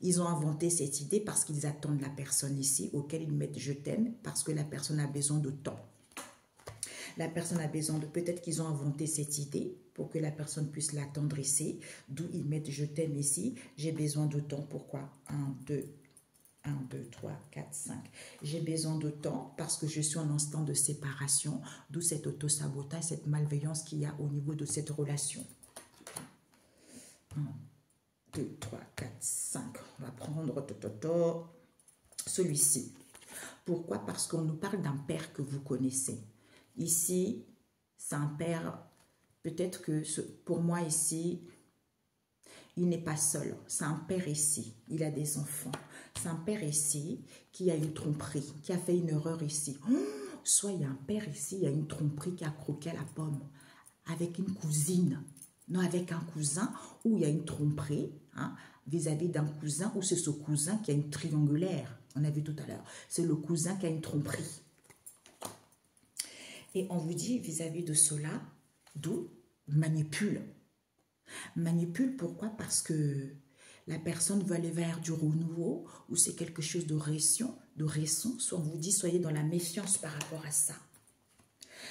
Ils ont inventé cette idée parce qu'ils attendent la personne ici, auquel ils mettent « je t'aime » parce que la personne a besoin de temps. La personne a besoin de... Peut-être qu'ils ont inventé cette idée pour que la personne puisse l'attendre ici. D'où ils mettent je t'aime ici. J'ai besoin de temps. Pourquoi? 1, 2, 3, 4, 5. J'ai besoin de temps parce que je suis en instant de séparation. D'où cet auto-sabotage, cette malveillance qu'il y a au niveau de cette relation. 1, 2, 3, 4, 5. On va prendre celui-ci. Pourquoi? Parce qu'on nous parle d'un père que vous connaissez. Ici, c'est un père, peut-être que pour moi ici, il n'est pas seul. C'est un père ici, il a des enfants. C'est un père ici qui a une tromperie, qui a fait une erreur ici. Soit il y a un père ici, il y a une tromperie qui a croqué à la pomme avec une cousine. Non, avec un cousin où il y a une tromperie vis-à-vis d'un cousin où c'est ce cousin qui a une triangulaire. On a vu tout à l'heure. C'est le cousin qui a une tromperie. Et on vous dit vis-à-vis de cela, d'où manipule. Manipule, pourquoi? Parce que la personne veut aller vers du renouveau ou c'est quelque chose de récent, soit on vous dit soyez dans la méfiance par rapport à ça.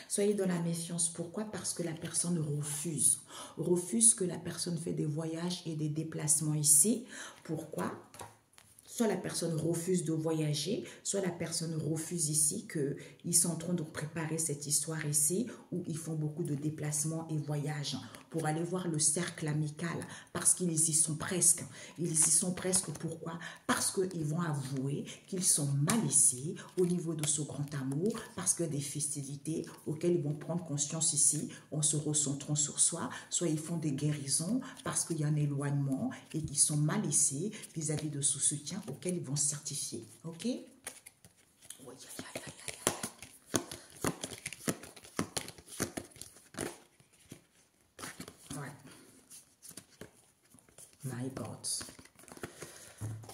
Soyez dans la méfiance. Pourquoi? Parce que la personne refuse. Refuse que la personne fait des voyages et des déplacements ici. Pourquoi? Soit la personne refuse de voyager, soit la personne refuse ici qu'ils sont en train de préparer cette histoire ici où ils font beaucoup de déplacements et voyages pour aller voir le cercle amical parce qu'ils y sont presque. Ils y sont presque, pourquoi? Parce qu'ils vont avouer qu'ils sont mal ici au niveau de ce grand amour, parce que des festivités auxquelles ils vont prendre conscience ici en se recentrant sur soi, soit ils font des guérisons parce qu'il y a un éloignement et qu'ils sont mal ici vis-à-vis de ce soutien auquel ils vont certifier. Ok? Ouais. My God.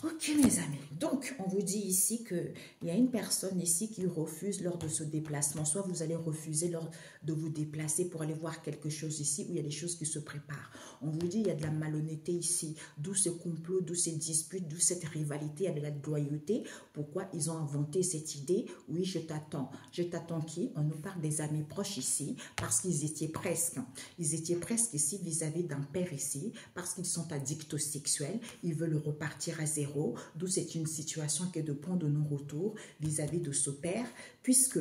Ok mes amis, donc on vous dit ici qu'il y a une personne ici qui refuse lors de ce déplacement. Soit vous allez refuser lors de vous déplacer pour aller voir quelque chose ici où il y a des choses qui se préparent. On vous dit il y a de la malhonnêteté ici, d'où ce complot, d'où ces disputes, d'où cette rivalité avec la loyauté. Pourquoi ils ont inventé cette idée? Oui, je t'attends. Je t'attends qui? On nous parle des amis proches ici parce qu'ils étaient presque. Ils étaient presque ici vis-à-vis d'un père ici parce qu'ils sont addicts au sexuel. Ils veulent repartir à zéro. D'où c'est une situation qui est de point de non-retour vis-à-vis de ce père, puisque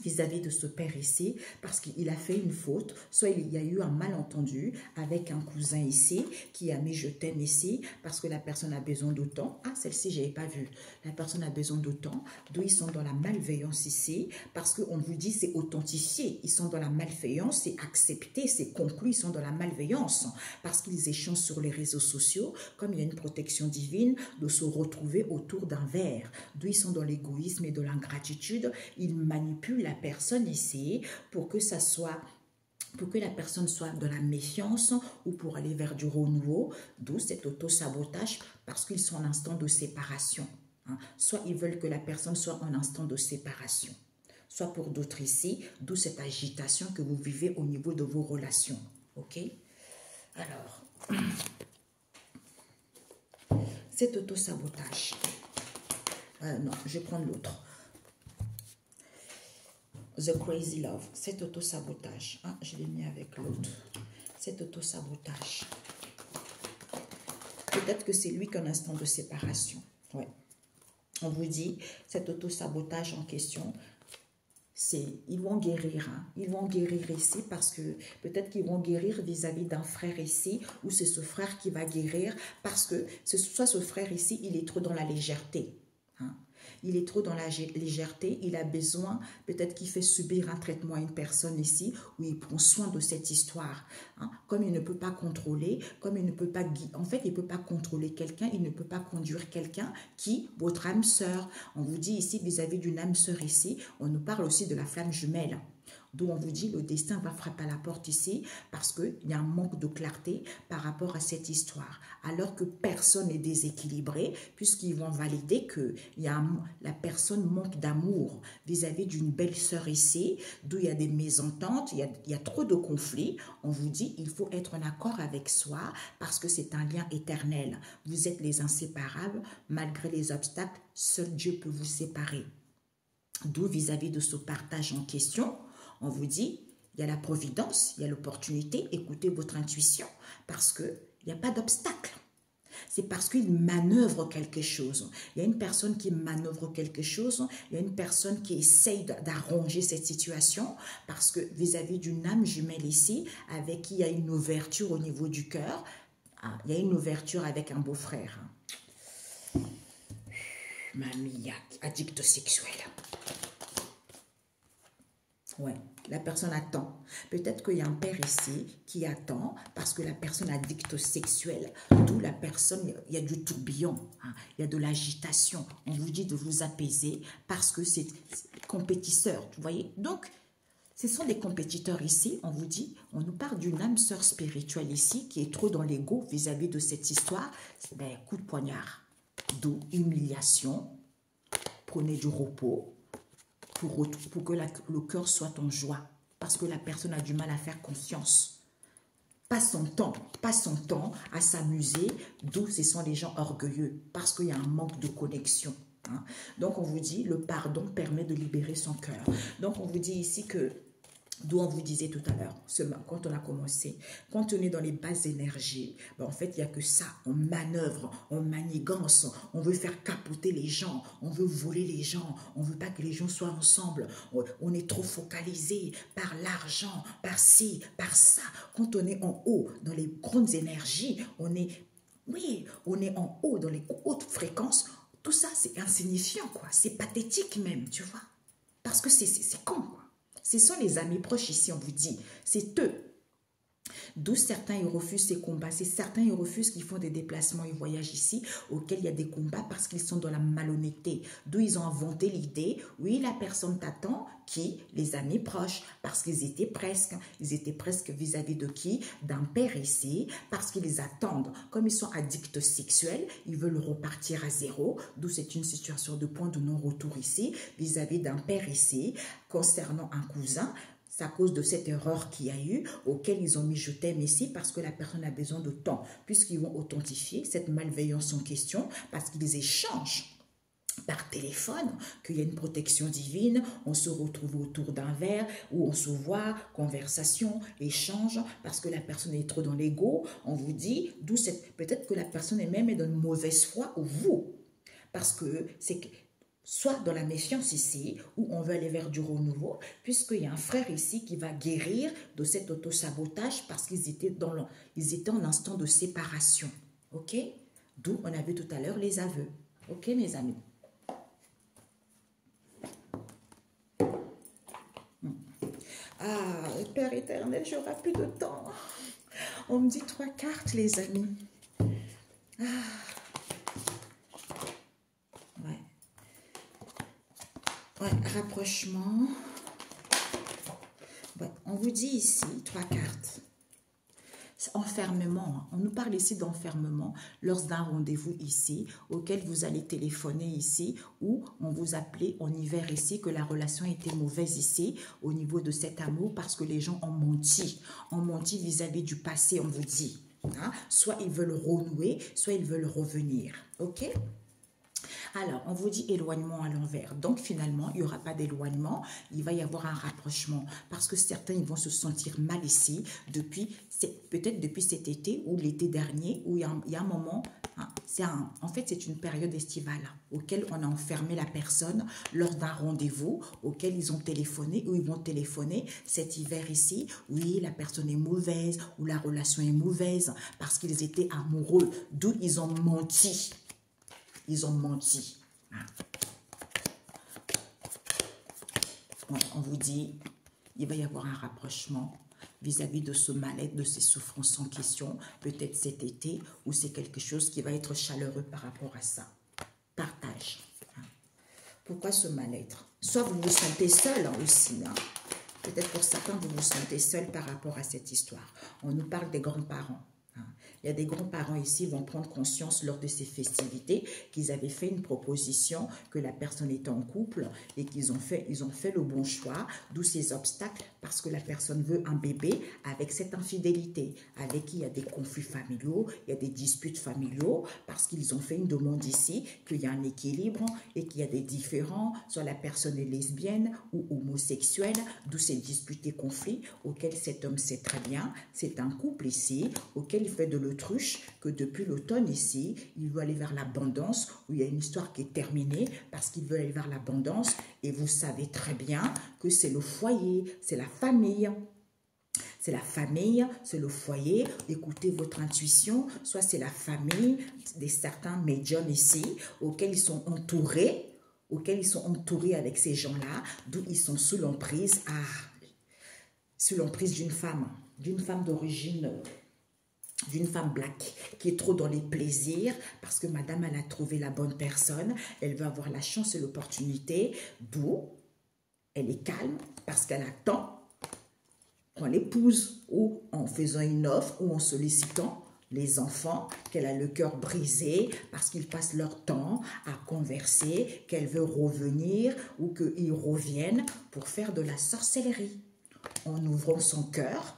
vis-à-vis de ce père ici, parce qu'il a fait une faute, soit il y a eu un malentendu avec un cousin ici, qui a mis je t'aime ici, parce que la personne a besoin de temps. Ah, celle-ci, je n'avais pas vu. La personne a besoin de temps, d'où ils sont dans la malveillance ici, parce qu'on vous dit c'est authentifié, ils sont dans la malveillance, c'est accepté, c'est conclu, ils sont dans la malveillance, parce qu'ils échangent sur les réseaux sociaux, comme il y a une protection divine, de se retrouver autour d'un verre, d'où ils sont dans l'égoïsme et de l'ingratitude, ils manipulent la personne ici pour que ça soit, pour que la personne soit de la méfiance ou pour aller vers du renouveau, d'où cet auto-sabotage parce qu'ils sont en instant de séparation. Soit ils veulent que la personne soit en instant de séparation, soit pour d'autres ici, d'où cette agitation que vous vivez au niveau de vos relations. Ok? Alors, cet auto-sabotage. Non, je vais prendre l'autre. The Crazy Love, cet auto-sabotage. Ah, je l'ai mis avec l'autre. Cet auto-sabotage. Peut-être que c'est lui qui a un instant de séparation. Ouais. On vous dit, cet auto-sabotage en question, ils vont guérir. Ils vont guérir ici parce que peut-être qu'ils vont guérir vis-à-vis d'un frère ici, ou c'est ce frère qui va guérir parce que soit ce frère ici, il est trop dans la légèreté. Il est trop dans la légèreté, il a besoin, peut-être qu'il fait subir un traitement à une personne ici, où il prend soin de cette histoire. Comme il ne peut pas contrôler, comme il ne peut pas guider, en fait, il ne peut pas contrôler quelqu'un, il ne peut pas conduire quelqu'un qui, votre âme sœur. On vous dit ici, vis-à-vis d'une âme sœur ici, on nous parle aussi de la flamme jumelle. D'où on vous dit le destin va frapper à la porte ici parce qu'il y a un manque de clarté par rapport à cette histoire. Alors que personne n'est déséquilibré puisqu'ils vont valider que la personne manque d'amour vis-à-vis d'une belle-sœur ici, d'où il y a des mésententes, il y a trop de conflits. On vous dit il faut être en accord avec soi parce que c'est un lien éternel. Vous êtes les inséparables malgré les obstacles, seul Dieu peut vous séparer. D'où vis-à-vis de ce partage en question, On vous dit, il y a la providence, il y a l'opportunité, écoutez votre intuition, parce qu'il n'y a pas d'obstacle. C'est parce qu'il manœuvre quelque chose. Il y a une personne qui manœuvre quelque chose, il y a une personne qui essaye d'arranger cette situation, parce que vis-à-vis d'une âme jumelle ici, avec qui il y a une ouverture au niveau du cœur, il y a une ouverture avec un beau-frère. Mamie, addict sexuel. Ouais, la personne attend. Peut-être qu'il y a un père ici qui attend parce que la personne addict sexuelle, d'où la personne, il y a du tourbillon, hein, il y a de l'agitation. On vous dit de vous apaiser parce que c'est compétiteur, vous voyez. Donc, ce sont des compétiteurs ici, on vous dit, on nous parle d'une âme sœur spirituelle ici qui est trop dans l'ego vis-à-vis de cette histoire. Ben, coup de poignard, d'où humiliation, prenez du repos. Pour que le cœur soit en joie. Parce que la personne a du mal à faire confiance. Pas son temps à s'amuser, d'où ce sont les gens orgueilleux. Parce qu'il y a un manque de connexion. Hein. Donc on vous dit, le pardon permet de libérer son cœur. Donc on vous dit ici que, d'où on vous disait tout à l'heure, quand on a commencé, quand on est dans les basses énergies, ben en fait, il n'y a que ça. On manœuvre, on manigance, on veut faire capoter les gens, on veut voler les gens, on ne veut pas que les gens soient ensemble. On est trop focalisé par l'argent, par ci, par ça. Quand on est en haut, dans les grandes énergies, on est en haut, dans les hautes fréquences. Tout ça, c'est insignifiant, quoi. C'est pathétique même, tu vois. Parce que c'est con, quoi. Ce sont les amis proches ici, on vous dit. C'est eux. D'où certains, ils refusent ces combats. C'est certains, ils refusent qu'ils font des déplacements, ils voyagent ici, auxquels il y a des combats parce qu'ils sont dans la malhonnêteté. D'où ils ont inventé l'idée, oui, la personne t'attend, qui? Les amis proches, parce qu'ils étaient presque vis-à-vis de qui? D'un père ici, parce qu'ils attendent. Comme ils sont addicts sexuels, ils veulent repartir à zéro, d'où c'est une situation de point de non-retour ici, vis-à-vis d'un père ici, concernant un cousin. C'est à cause de cette erreur qu'il y a eu, auquel ils ont mis je t'aime ici, parce que la personne a besoin de temps, puisqu'ils vont authentifier cette malveillance en question, parce qu'ils échangent par téléphone, qu'il y a une protection divine, on se retrouve autour d'un verre, où on se voit, conversation, échange, parce que la personne est trop dans l'ego, on vous dit, d'où cette, peut-être que la personne elle-même est dans une mauvaise foi, ou vous, parce que c'est soit dans la méfiance ici, où on veut aller vers du renouveau, puisqu'il y a un frère ici qui va guérir de cet autosabotage parce qu'ils étaient en instant de séparation. Ok? D'où on a vu tout à l'heure les aveux. Ok, mes amis? Ah, Père éternel, j'aurai plus de temps. On me dit 3 cartes, les amis. Ah. Ouais, rapprochement. Ouais, on vous dit ici, 3 cartes. Enfermement. On nous parle ici d'enfermement lors d'un rendez-vous ici, auquel vous allez téléphoner ici, ou on vous appelait en hiver ici, que la relation était mauvaise ici, au niveau de cet amour, parce que les gens ont menti. Ont menti vis-à-vis du passé, on vous dit. Hein? Soit ils veulent renouer, soit ils veulent revenir. Ok? Alors, on vous dit éloignement à l'envers. Donc, finalement, il n'y aura pas d'éloignement. Il va y avoir un rapprochement. Parce que certains, ils vont se sentir mal ici, peut-être depuis cet été ou l'été dernier, où il y a un moment, hein, en fait, c'est une période estivale auquel on a enfermé la personne lors d'un rendez-vous, auquel ils ont téléphoné, ou ils vont téléphoner cet hiver ici. Oui, la personne est mauvaise, ou la relation est mauvaise, parce qu'ils étaient amoureux, d'où ils ont menti. Ils ont menti. On vous dit, il va y avoir un rapprochement vis-à-vis de ce mal-être, de ces souffrances en question, peut-être cet été, ou c'est quelque chose qui va être chaleureux par rapport à ça. Partage. Pourquoi ce mal-être? Soit vous vous sentez seul aussi. Peut-être pour certains, vous vous sentez seul par rapport à cette histoire. On nous parle des grands-parents. Il y a des grands-parents ici qui vont prendre conscience lors de ces festivités qu'ils avaient fait une proposition, que la personne était en couple et qu'ils ont fait le bon choix, d'où ces obstacles, parce que la personne veut un bébé avec cette infidélité, avec qui il y a des conflits familiaux, il y a des disputes familiaux, parce qu'ils ont fait une demande ici, qu'il y a un équilibre et qu'il y a des différends, soit la personne est lesbienne ou homosexuelle, d'où ces disputes et conflits auxquels cet homme sait très bien. C'est un couple ici auquel il fait de l'autruche, que depuis l'automne ici, il veut aller vers l'abondance, où il y a une histoire qui est terminée parce qu'il veut aller vers l'abondance. Et vous savez très bien que c'est le foyer, c'est la famille. C'est la famille, c'est le foyer. Écoutez votre intuition, soit c'est la famille des certains médiums ici, auxquels ils sont entourés avec ces gens-là, d'où ils sont sous l'emprise d'une femme d'origine, d'une femme black, qui est trop dans les plaisirs, parce que madame, elle a trouvé la bonne personne, elle veut avoir la chance et l'opportunité, d'où elle est calme, parce qu'elle attend qu'on l'épouse, ou en faisant une offre, ou en sollicitant les enfants, qu'elle a le cœur brisé, parce qu'ils passent leur temps à converser, qu'elle veut revenir, ou qu'ils reviennent pour faire de la sorcellerie, en ouvrant son cœur.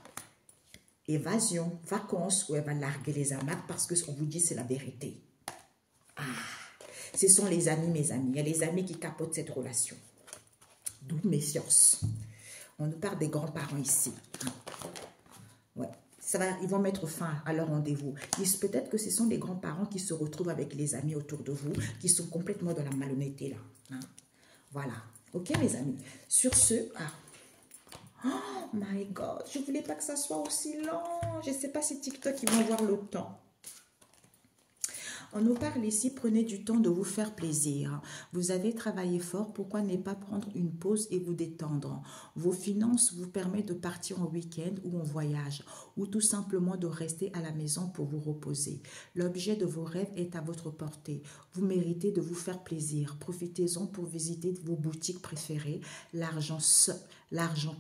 Évasion, vacances, où elle va larguer les amarres parce qu'on vous dit c'est la vérité. Ce sont les amis, mes amis. Il y a les amis qui capotent cette relation. D'où méfiance. On nous parle des grands-parents ici. Ouais. Ils vont mettre fin à leur rendez-vous. Peut-être que ce sont les grands-parents qui se retrouvent avec les amis autour de vous, qui sont complètement dans la malhonnêteté là. Voilà. Ok, mes amis. Sur ce, oh my God, je ne voulais pas que ça soit aussi long. Je ne sais pas si TikTok, ils vont avoir le temps. On nous parle ici, prenez du temps de vous faire plaisir. Vous avez travaillé fort, pourquoi ne pas prendre une pause et vous détendre? Vos finances vous permettent de partir en week-end ou en voyage, ou tout simplement de rester à la maison pour vous reposer. L'objet de vos rêves est à votre portée. Vous méritez de vous faire plaisir. Profitez-en pour visiter vos boutiques préférées. L'argent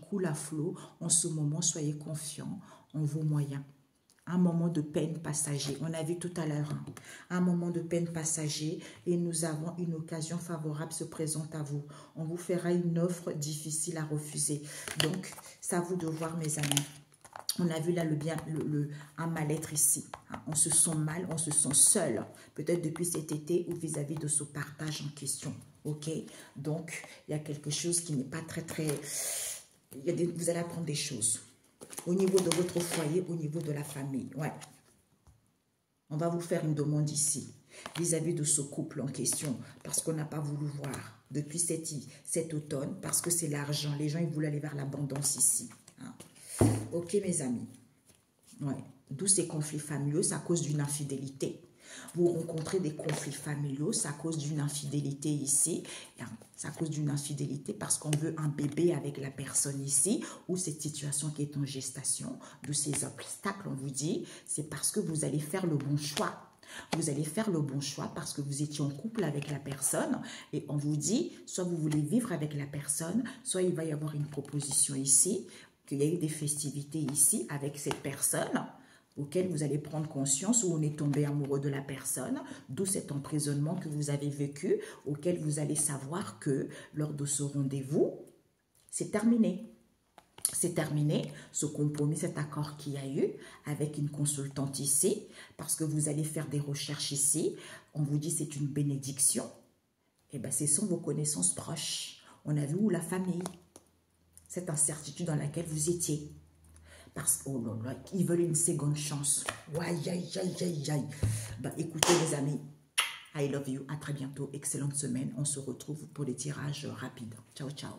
coule à flot. En ce moment, soyez confiants en vos moyens. Un moment de peine passager. On a vu tout à l'heure, un moment de peine passager et nous avons une occasion favorable se présente à vous. On vous fera une offre difficile à refuser. Donc, c'est à vous de voir, mes amis. On a vu là un mal-être ici. On se sent mal, on se sent seul. Peut-être depuis cet été ou vis-à-vis de ce partage en question. Ok? Donc, il y a quelque chose qui n'est pas très... Vous allez apprendre des choses. Au niveau de votre foyer, au niveau de la famille. Ouais. On va vous faire une demande ici, vis-à-vis de ce couple en question, parce qu'on n'a pas voulu voir depuis cet automne, parce que c'est l'argent. Les gens, ils voulaient aller vers l'abondance ici. Ok, mes amis. Ouais. D'où ces conflits familiaux, c'est à cause d'une infidélité. Vous rencontrez des conflits familiaux, c'est à cause d'une infidélité ici. C'est à cause d'une infidélité parce qu'on veut un bébé avec la personne ici ou cette situation qui est en gestation. D'où ces obstacles, on vous dit, c'est parce que vous allez faire le bon choix. Vous allez faire le bon choix parce que vous étiez en couple avec la personne et on vous dit, soit vous voulez vivre avec la personne, soit il va y avoir une proposition ici, qu'il y a eu des festivités ici avec cette personne auquel vous allez prendre conscience où on est tombé amoureux de la personne, d'où cet emprisonnement que vous avez vécu, auquel vous allez savoir que lors de ce rendez-vous, c'est terminé. C'est terminé, ce compromis, cet accord qu'il y a eu avec une consultante ici, parce que vous allez faire des recherches ici. On vous dit c'est une bénédiction. Et bien, ce sont vos connaissances proches. On a vu où la famille, cette incertitude dans laquelle vous étiez. Parce que, oh là là, ils veulent une seconde chance. Aïe, aïe, aïe, aïe, aïe. Ben, écoutez, les amis, I love you. À très bientôt. Excellente semaine. On se retrouve pour les tirages rapides. Ciao, ciao.